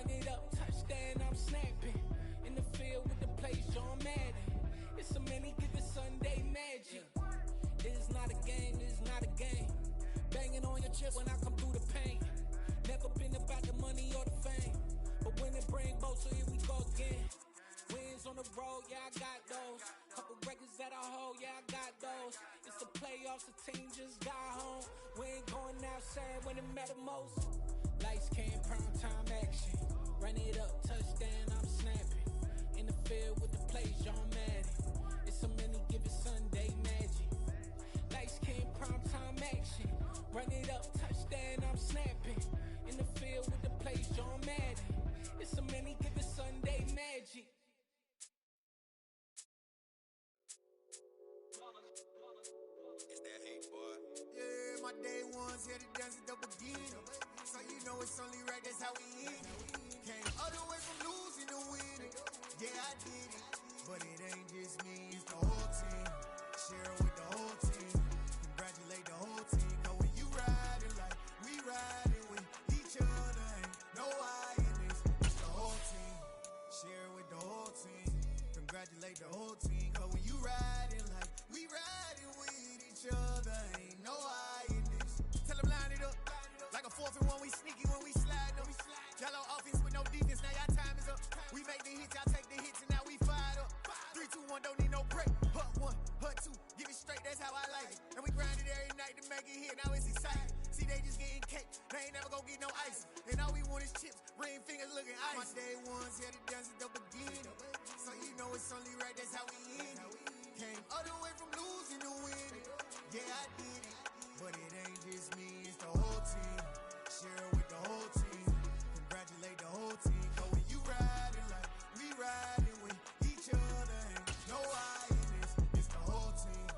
Run it up, touchdown, I'm snapping. In the field with the plays, John Madden. It's a many, give it Sunday magic. It's not a game, it's not a game. Banging on your chip when I come through the paint. Never been about the money or the fame. But when it bring both, so here we go again. Wins on the road, yeah, I got those. Couple records that I hold, yeah, I got those. It's the playoffs, the team just got home. We ain't going outside when it matter most. Lights came, prime time action. Run it up, touchdown, I'm snapping. In the field with the plays, John Madden. It's a many, give it Sunday magic. Lights came, prime time action. Run it up, touchdown, I'm snapping. In the field with the plays, John Madden. It's a many, give it Sunday magic. It's that hate, boy. Yeah, my day ones here to dance at the beginning. So you know it's only right, that's how we end it. Came all the way from losing to winning. Yeah, I did it. But it ain't just me, it's the whole team. Share it with the whole team. Congratulate the whole team. Cause when you riding like we riding with each other, ain't no I in this. It's the whole team. Share it with the whole team. Congratulate the whole team. Cause when you riding like we riding with each other, ain't no I in this. Tell them line it up. Like a 4th and 1, we sneaky when we slide them. Jello offense with no defense, now y'all time is up. We make the hits, y'all take the hits, and now we fired up. 3, 2, 1, don't need no break. Hut 1, hut 2, give it straight, that's how I like it. And we grind it every night to make it hit, now it's exciting. See, they just getting cake, they ain't never gonna get no ice. And all we want is chips, ring fingers looking ice. My day ones here to dance at the beginning. So you know it's only right, that's how we end it. Came all the way from losing to winning. Yeah, I did it. But it ain't just me, it's the whole team. Share it with the whole team. Congratulate the whole team. Cause when you riding like we riding with each other, ain't no I in this. It's the whole team.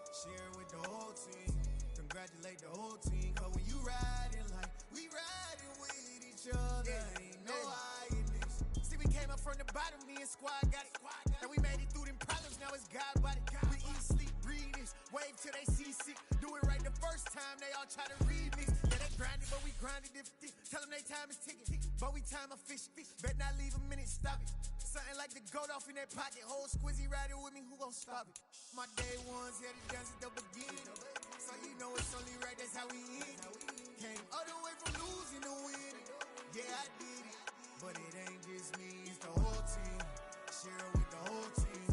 Share it with the whole team. Congratulate the whole team. Cause when you riding like we riding with each other, ain't no I in this. See, we came up from the bottom, me and squad got it. And we made it through them problems, now it's God body. We eat, sleep, breathe this. Wave till they see sick. Do it right the first time, they all try to remix. Yeah, they grinded, but we grinded different. Tell them they time is ticking, but we time a fish. Bet not leave a minute, stop it. Something like the goat off in their pocket. Whole squizzy riding with me, who gon' stop it? My day ones here to dance at the beginning. So you know it's only right, that's how we end it. Came all the way from losing to winning. Yeah, I did it. But it ain't just me, it's the whole team. Share it with the whole team.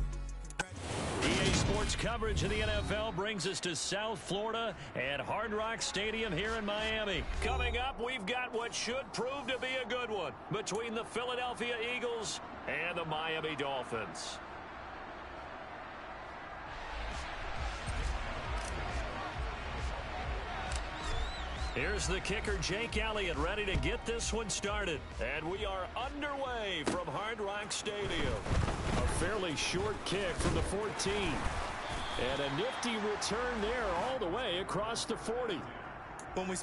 EA Sports coverage of the NFL brings us to South Florida at Hard Rock Stadium here in Miami. Coming up, we've got what should prove to be a good one between the Philadelphia Eagles and the Miami Dolphins. Here's the kicker, Jake Elliott, ready to get this one started. And we are underway from Hard Rock Stadium. A fairly short kick from the 14. And a nifty return there all the way across the 40. When we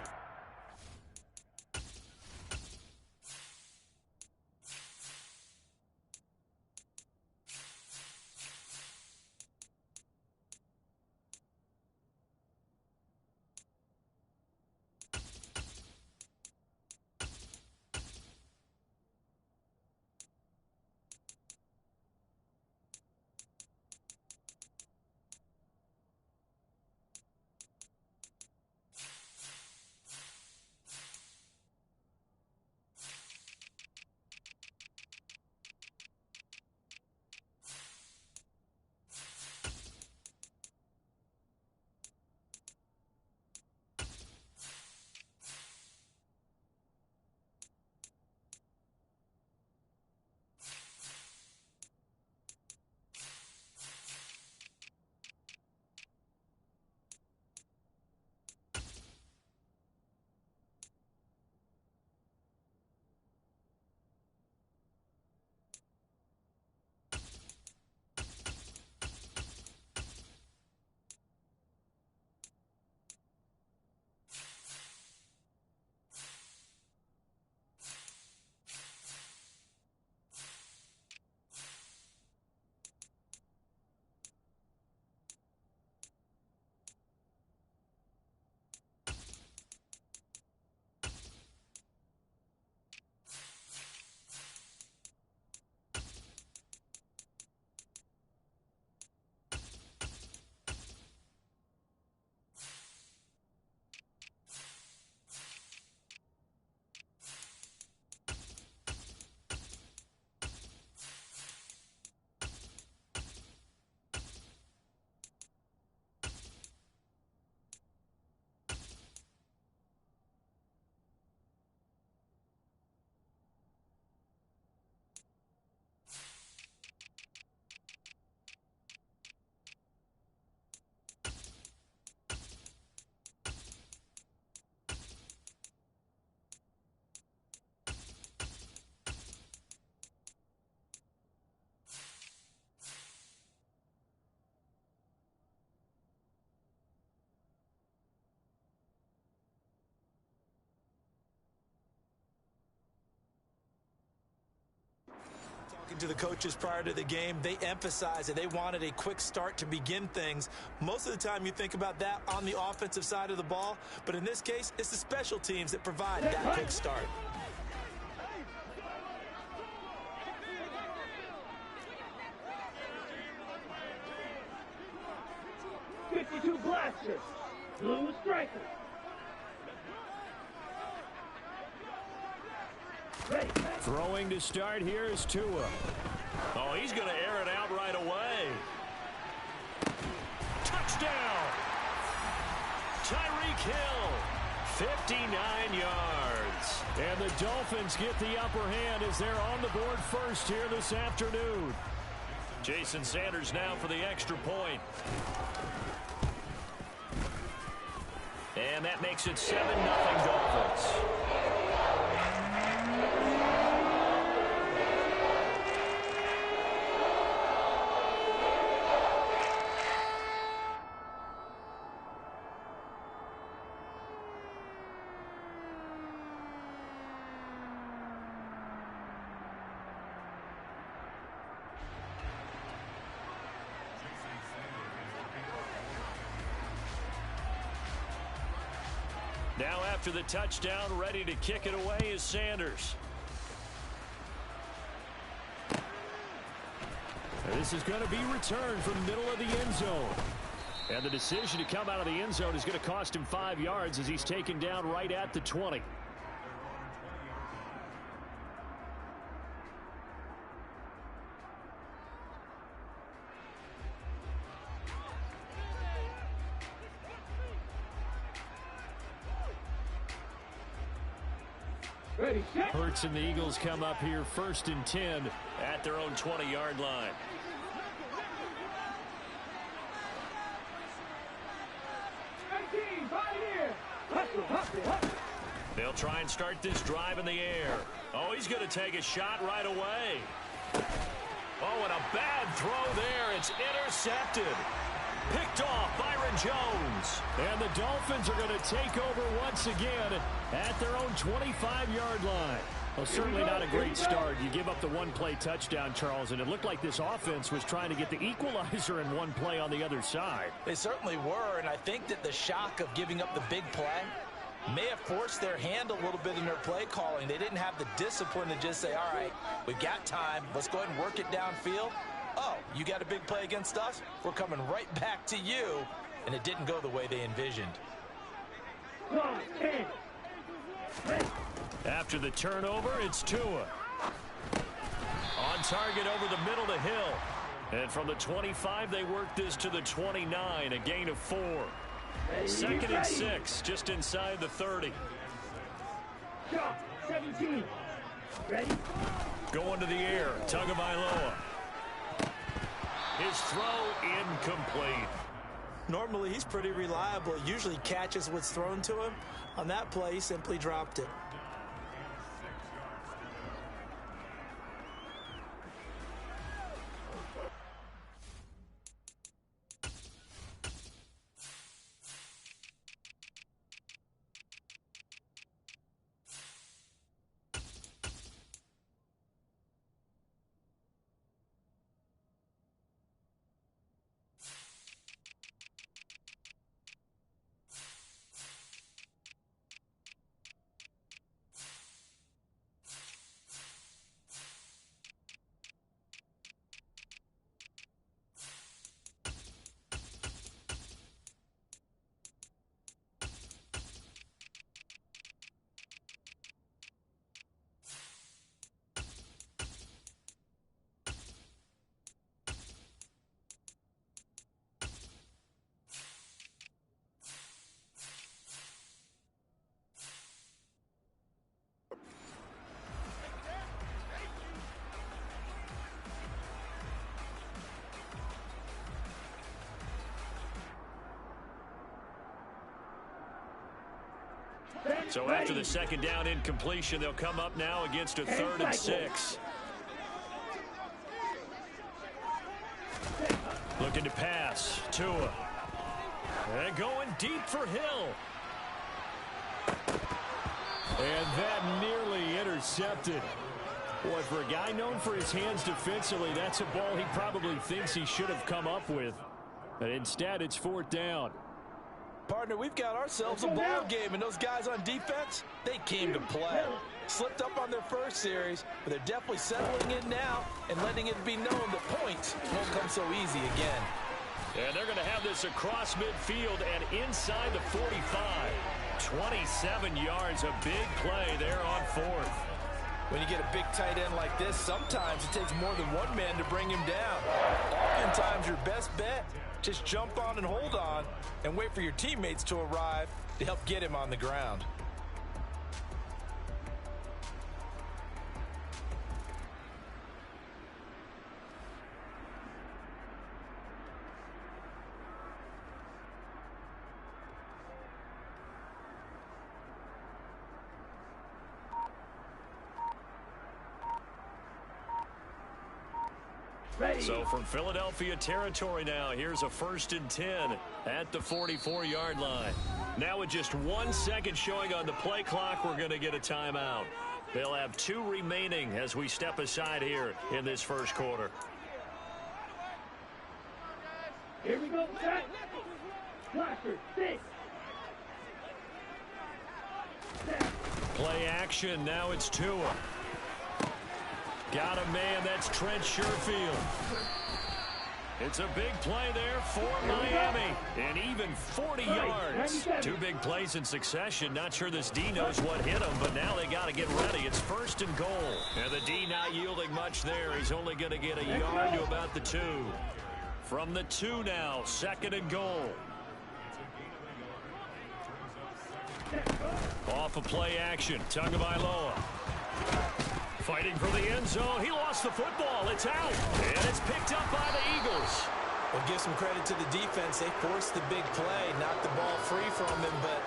to the coaches prior to the game, they emphasized that they wanted a quick start to begin things. Most of the time you think about that on the offensive side of the ball, but in this case, it's the special teams that provide that quick start. Blaster, blue striker. Ready. Throwing to start here is Tua. Oh, he's going to air it out right away. Touchdown! Tyreek Hill, 59 yards. And the Dolphins get the upper hand as they're on the board first here this afternoon. Jason Sanders now for the extra point. And that makes it 7-0 Dolphins. Now after the touchdown, ready to kick it away is Sanders. This is going to be returned from the middle of the end zone. And the decision to come out of the end zone is going to cost him 5 yards as he's taken down right at the 20. Hurts and the Eagles come up here 1st and 10 at their own 20-yard line. They'll try and start this drive in the air. Oh, he's going to take a shot right away. Oh, and a bad throw there. It's intercepted. Picked off Byron Jones. And the Dolphins are going to take over once again at their own 25-yard line. Well, certainly not a great start. You give up the one-play touchdown, Charles, and it looked like this offense was trying to get the equalizer in one play on the other side. They certainly were, and I think that the shock of giving up the big play may have forced their hand a little bit in their play calling. They didn't have the discipline to just say, all right, we've got time. Let's go ahead and work it downfield. Oh, you got a big play against us? We're coming right back to you. And it didn't go the way they envisioned. After the turnover, it's Tua. On target over the middle to Hill. And from the 25, they work this to the 29, a gain of 4. 2nd and 6, just inside the 30. 17. Ready? Going to the air, Tagovailoa. His throw incomplete. Normally, he's pretty reliable. Usually catches what's thrown to him. On that play, he simply dropped it. So after the second down incompletion, they'll come up now against a 3rd and 6. Looking to pass. Tua. And going deep for Hill. And that nearly intercepted. Boy, for a guy known for his hands defensively, that's a ball he probably thinks he should have come up with. But instead, it's 4th down. Partner, we've got ourselves a ball game, and those guys on defense, they came to play. Slipped up on their first series, but they're definitely settling in now and letting it be known that points won't come so easy again. And they're going to have this across midfield and inside the 45. 27 yards, a big play there on 4th. When you get a big tight end like this, sometimes it takes more than one man to bring him down. Oftentimes, your best bet, just jump on and hold on and wait for your teammates to arrive to help get him on the ground. So from Philadelphia territory now, here's a 1st and 10 at the 44-yard line. Now with just 1 second showing on the play clock, we're going to get a timeout. They'll have 2 remaining as we step aside here in this first quarter. Here we go, set. Blaster, 6. Play action, now it's Tua. Got a man, that's Trent Sherfield. It's a big play there for Miami. And even 40 yards. 2 big plays in succession. Not sure this D knows what hit him, but now they got to get ready. It's 1st and goal. And the D not yielding much there. He's only going to get a yard to about the 2. From the 2 now, 2nd and goal. Off of play action, Tagovailoa. Fighting for the end zone. He lost the football. It's out. And it's picked up by the Eagles. Well, give some credit to the defense. They forced the big play, knocked the ball free from him, but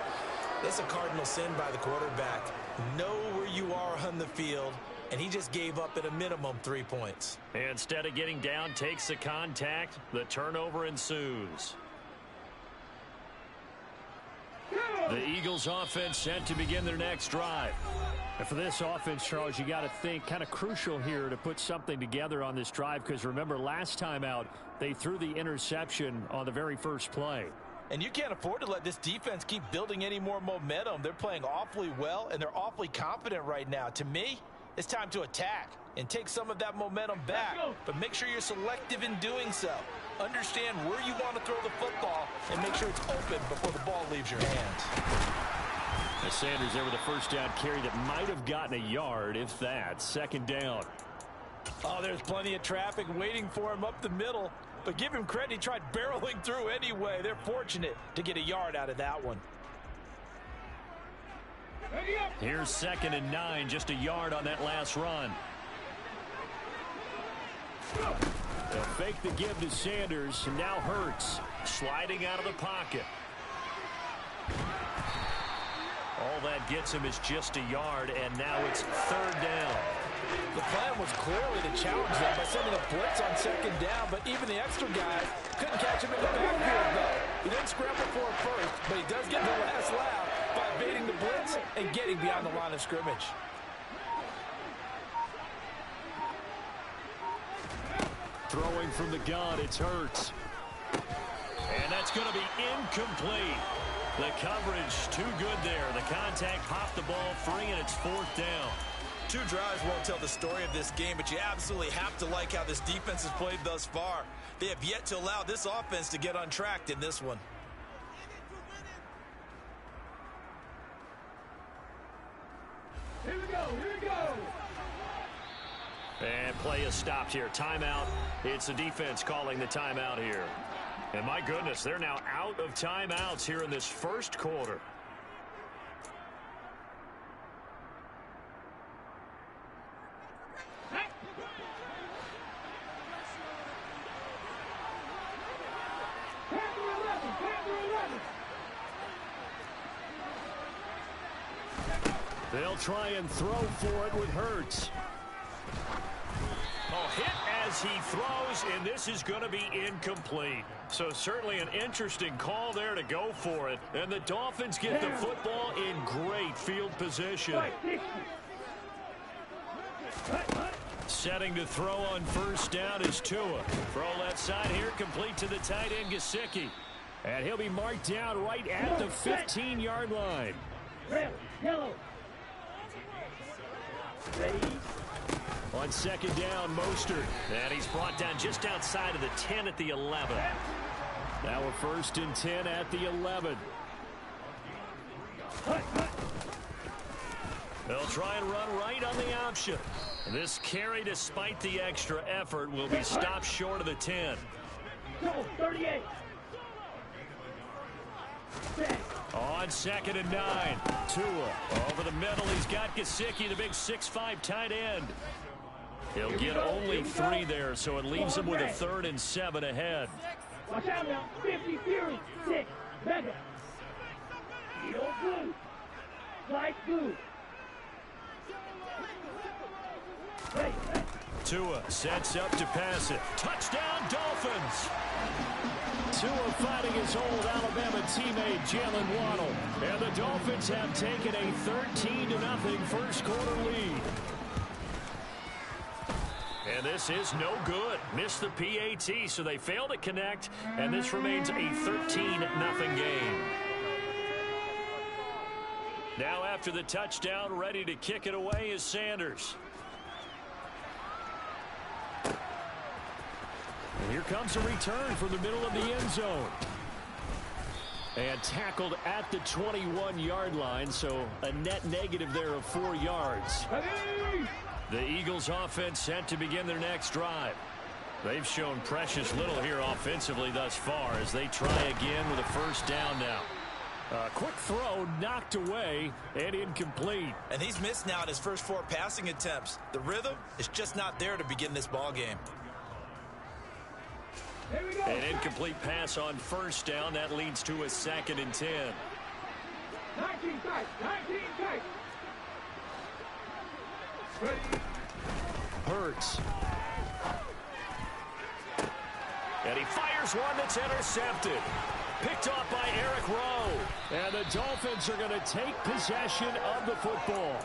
it's a cardinal sin by the quarterback. Know where you are on the field, and he just gave up at a minimum 3 points. Instead of getting down, takes the contact. The turnover ensues. The Eagles offense set to begin their next drive. And for this offense, Charles, you got to think kind of crucial here to put something together on this drive, because remember last time out they threw the interception on the very first play. And you can't afford to let this defense keep building any more momentum. They're playing awfully well, and they're awfully confident right now. To me, it's time to attack and take some of that momentum back. But make sure you're selective in doing so. Understand where you want to throw the football and make sure it's open before the ball leaves your hands. As Sanders there with a 1st down carry that might have gotten a yard, if that. 2nd down. Oh, there's plenty of traffic waiting for him up the middle. But give him credit, he tried barreling through anyway. They're fortunate to get a yard out of that one. Here's 2nd and 9, just a yard on that last run. They'll fake the give to Sanders, and now Hurts sliding out of the pocket. All that gets him is just a yard, and now it's 3rd down. The plan was clearly to challenge them by sending a blitz on 2nd down, but even the extra guys couldn't catch him in the backfield, though. He didn't scramble for it first, but he does get the last laugh by evading the blitz and getting beyond the line of scrimmage. Throwing from the gun, it's Hurts. And that's going to be incomplete. The coverage too good there. The contact popped the ball free, and it's 4th down. 2 drives won't tell the story of this game, but you absolutely have to like how this defense has played thus far. They have yet to allow this offense to get untracked in this one. Here we go, here we go. And play is stopped here. Timeout. It's the defense calling the timeout here. And my goodness, they're now out of timeouts here in this first quarter. They'll try and throw for it with Hurts. Oh, hit as he throws, and this is going to be incomplete. So certainly an interesting call there to go for it. And the Dolphins get the football in great field position. Right. Setting to throw on first down is Tua. Throw left side here, complete to the tight end, Gesicki. And he'll be marked down right at the 15-yard line. Red, yellow. Ready. On second down, Mostert. And he's brought down just outside of the 10 at the 11. Now we're first and 10 at the 11. They'll try and run right on the option. This carry, despite the extra effort, will be stopped short of the 10. 38. On second and 9, Tua over the middle. He's got Gesicki, the big 6'5" tight end. He'll get only 3 there, so it leaves him with a 3rd and 7 ahead. Watch out now. 50 Fury. 6. Mega. Yellow blue. Light blue. Tua sets up to pass it. Touchdown, Dolphins! Tua fighting his old Alabama teammate Jalen Waddle. And the Dolphins have taken a 13-0 first quarter lead. And this is no good. Missed the PAT, so they fail to connect. And this remains a 13-0 game. Now after the touchdown, ready to kick it away is Sanders. And here comes a return from the middle of the end zone. And tackled at the 21-yard line, so a net negative there of 4 yards. The Eagles offense set to begin their next drive. They've shown precious little here offensively thus far as they try again with a first down now. A quick throw knocked away and incomplete. And he's missed now at his first 4 passing attempts. The rhythm is just not there to begin this ball game. An incomplete pass on first down. That leads to a 2nd and 10. 19 tight. 19 tight. Hurts. And he fires one that's intercepted. Picked off by Eric Rowe. And the Dolphins are going to take possession of the football.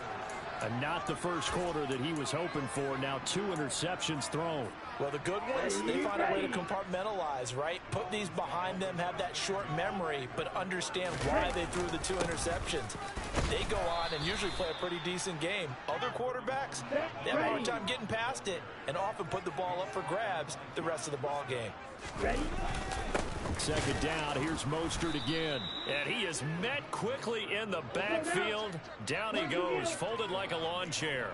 And not the first quarter that he was hoping for. Now 2 interceptions thrown. Well, the good ones, they find a way to compartmentalize, right? Put these behind them, have that short memory, but understand why they threw the 2 interceptions. They go on and usually play a pretty decent game. Other quarterbacks, they have a hard time getting past it and often put the ball up for grabs the rest of the ball game. Ready? Second down, here's Mostert again. And he is met quickly in the backfield. Down he goes, folded like a lawn chair.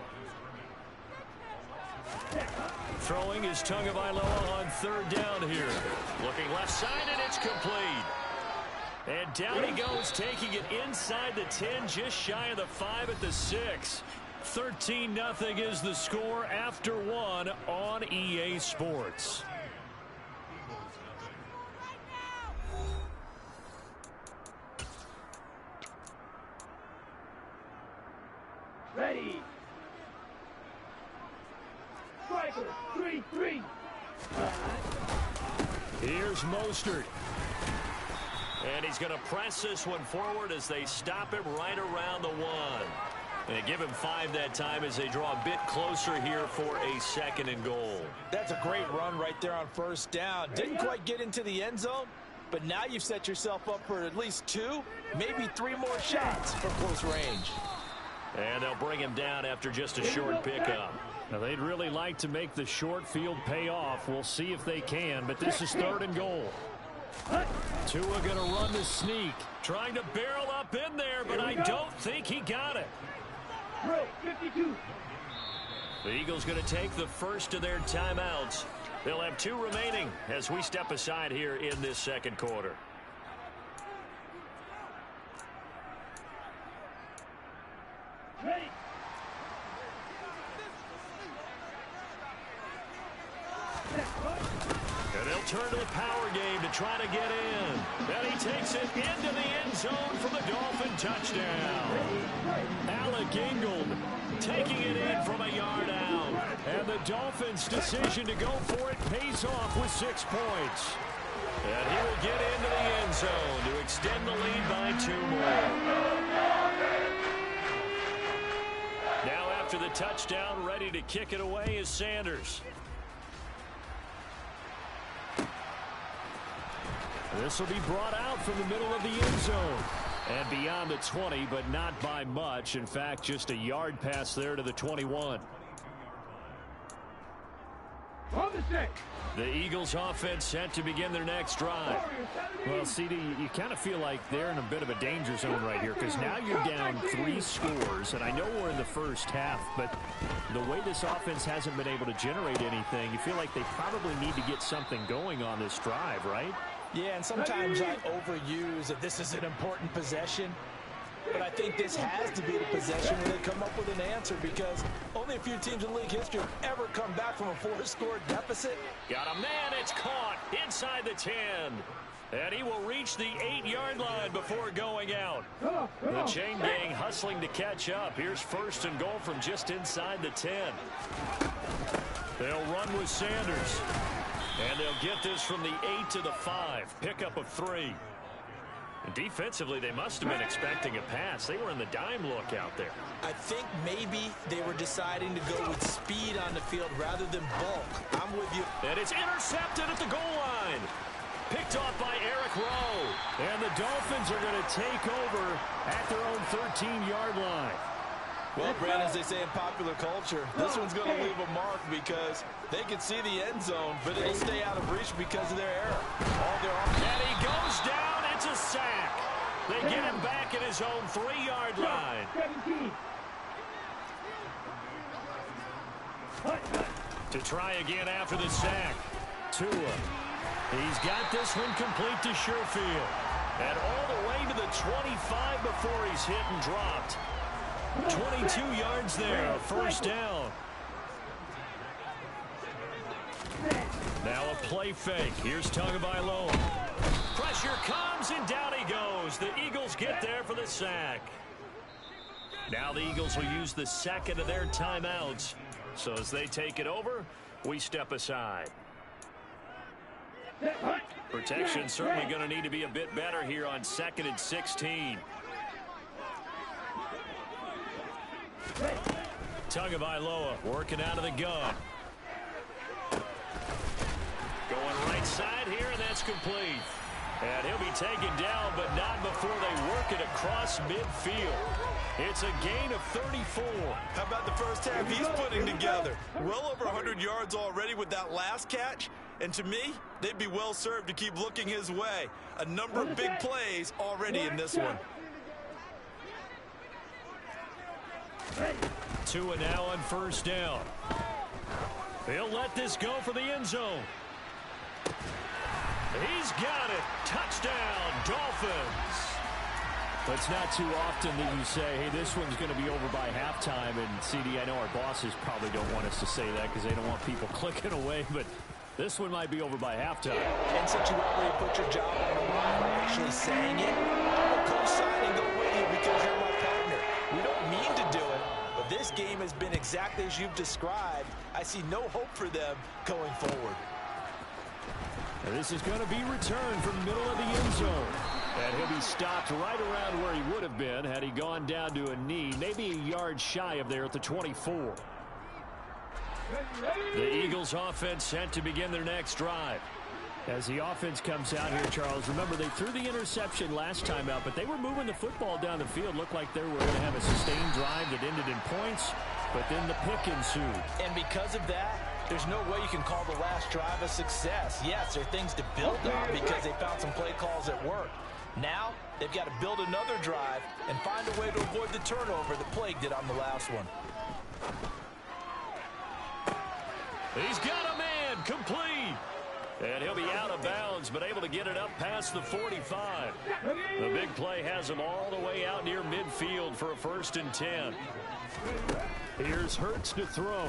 Throwing is Tagovailoa on third down here. Looking left side, and it's complete. And down he goes, taking it inside the 10, just shy of the 5 at the 6. 13-0 is the score after 1 on EA Sports. Ready. Striker. 3-3. Here's Mostert. And he's going to press this one forward as they stop him right around the 1. And give him 5 that time as they draw a bit closer here for a 2nd and goal. That's a great run right there on first down. Didn't quite get into the end zone, but now you've set yourself up for at least 2, maybe 3 more shots from close range. And they'll bring him down after just a short pickup. Now, they'd really like to make the short field pay off. We'll see if they can, but this is 3rd and goal. Tua going to run the sneak. Trying to barrel up in there, but I don't think he got it. 52. The Eagles going to take the first of their timeouts. They'll have 2 remaining as we step aside here in this 2nd quarter. Ready. And they'll turn to the power game to try to get in. And he takes it into the end zone for the Dolphin touchdown. Alec Ingold taking it in from a yard out. And the Dolphins' decision to go for it pays off with 6 points. And he will get into the end zone to extend the lead by 2 more. Now after the touchdown. Ready to kick it away is Sanders. This will be brought out from the middle of the end zone. And beyond the 20, but not by much. In fact, just a yard pass there to the 21. On the stick. The Eagles offense set to begin their next drive. Well, CD, you kind of feel like they're in a bit of a danger zone right here because now you're down 3 scores, and I know we're in the first half, but the way this offense hasn't been able to generate anything, you feel like they probably need to get something going on this drive, right? Yeah, and sometimes I overuse that this is an important possession. But I think this has to be the possession where they come up with an answer because only a few teams in league history have ever come back from a 4-score deficit. Got a man, it's caught inside the 10. And he will reach the 8-yard line before going out. The chain gang hustling to catch up. Here's 1st and goal from just inside the 10. They'll run with Sanders. And they'll get this from the 8 to the 5. Pickup of 3. And defensively, they must have been expecting a pass. They were in the dime look out there. I think maybe they were deciding to go with speed on the field rather than bulk. I'm with you. And it's intercepted at the goal line. Picked off by Eric Rowe. And the Dolphins are going to take over at their own 13-yard line. Well, Brandon, as they say in popular culture, this one's going to leave a mark because they can see the end zone, but it'll stay out of reach because of their error. And he goes down. It's a sack. They get him back at his own 3-yard line. 17. To try again after the sack. Tua. He's got this one complete to Sherfield. And all the way to the 25 before he's hit and dropped. 22 yards there, 1st down. Now a play fake. Here's Tagovailoa. Pressure comes, and down he goes. The Eagles get there for the sack. Now the Eagles will use the second of their timeouts. So as they take it over, we step aside. Protection certainly going to need to be a bit better here on 2nd and 16. Tagovailoa working out of the gun. Going right side here, and that's complete. And he'll be taken down, but not before they work it across midfield. It's a gain of 34. How about the first half he's putting together? Well over 100 yards already with that last catch. And to me, they'd be well served to keep looking his way. A number of big plays already in this one. Tua now on 1st down. He'll let this go for the end zone. He's got it. Touchdown, Dolphins. But it's not too often that you say, hey, this one's going to be over by halftime. And, CD, I know our bosses probably don't want us to say that because they don't want people clicking away. But this one might be over by halftime. And since you already put your job on the line by actually saying it, I'm co-signing go with you because you're my partner. We don't mean to do it, but this game has been exactly as you've described. I see no hope for them going forward. And this is going to be returned from the middle of the end zone. And he'll be stopped right around where he would have been had he gone down to a knee, maybe a yard shy of there at the 24. The Eagles offense set to begin their next drive. As the offense comes out here, Charles, remember they threw the interception last time out, but they were moving the football down the field. Looked like they were going to have a sustained drive that ended in points, but then the pick ensued. And because of that, there's no way you can call the last drive a success. Yes, there are things to build on because they found some play calls that work. Now, they've got to build another drive and find a way to avoid the turnover that plagued it on the last one. He's got a man, complete. And he'll be out of bounds, but able to get it up past the 45. The big play has him all the way out near midfield for a 1st and 10. Here's Hurts to throw.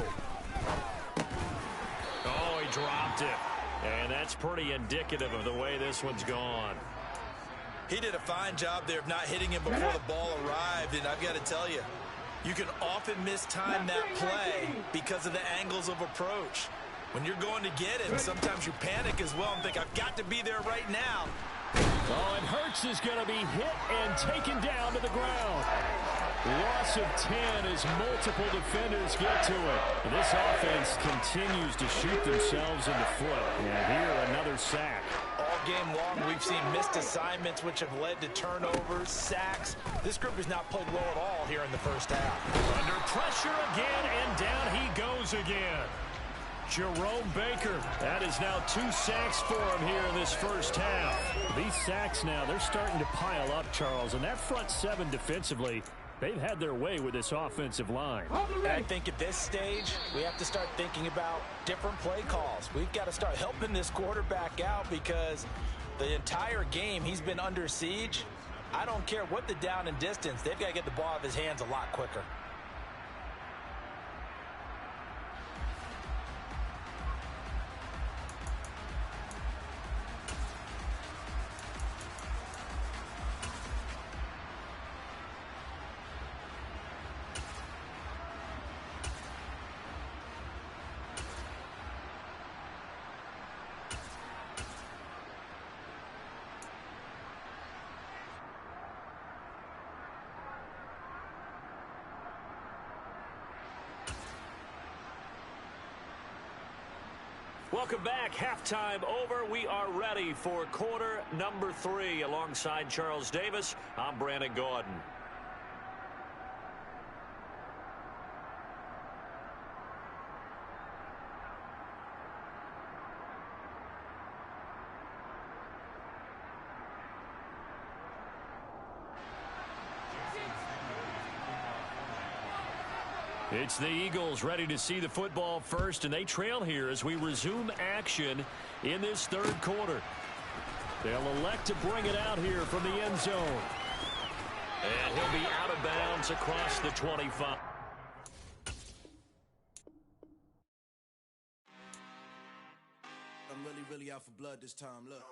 Oh, he dropped it. And that's pretty indicative of the way this one's gone. He did a fine job there of not hitting him before the ball arrived, and I've got to tell you, you can often mistime that play because of the angles of approach. When you're going to get it, sometimes you panic as well and think, I've got to be there right now. Oh, and Hurts is going to be hit and taken down to the ground. Loss of 10 as multiple defenders get to it. This offense continues to shoot themselves in the foot. And here, another sack. All game long, we've seen missed assignments, which have led to turnovers, sacks. This group has not played well at all here in the first half. Under pressure again, and down he goes again. Jerome Baker. That is now 2 sacks for him here in this first half. These sacks now, they're starting to pile up, Charles. And that front 7 defensively, they've had their way with this offensive line. And I think at this stage, we have to start thinking about different play calls. We've got to start helping this quarterback out because the entire game he's been under siege. I don't care what the down and distance. They've got to get the ball out of his hands a lot quicker. Welcome back. Halftime over. We are ready for quarter number 3. Alongside Charles Davis, I'm Brandon Gordon. It's the Eagles ready to see the football first, and they trail here as we resume action in this third quarter. They'll elect to bring it out here from the end zone. And he'll be out of bounds across the 25. I'm really out for blood this time, look.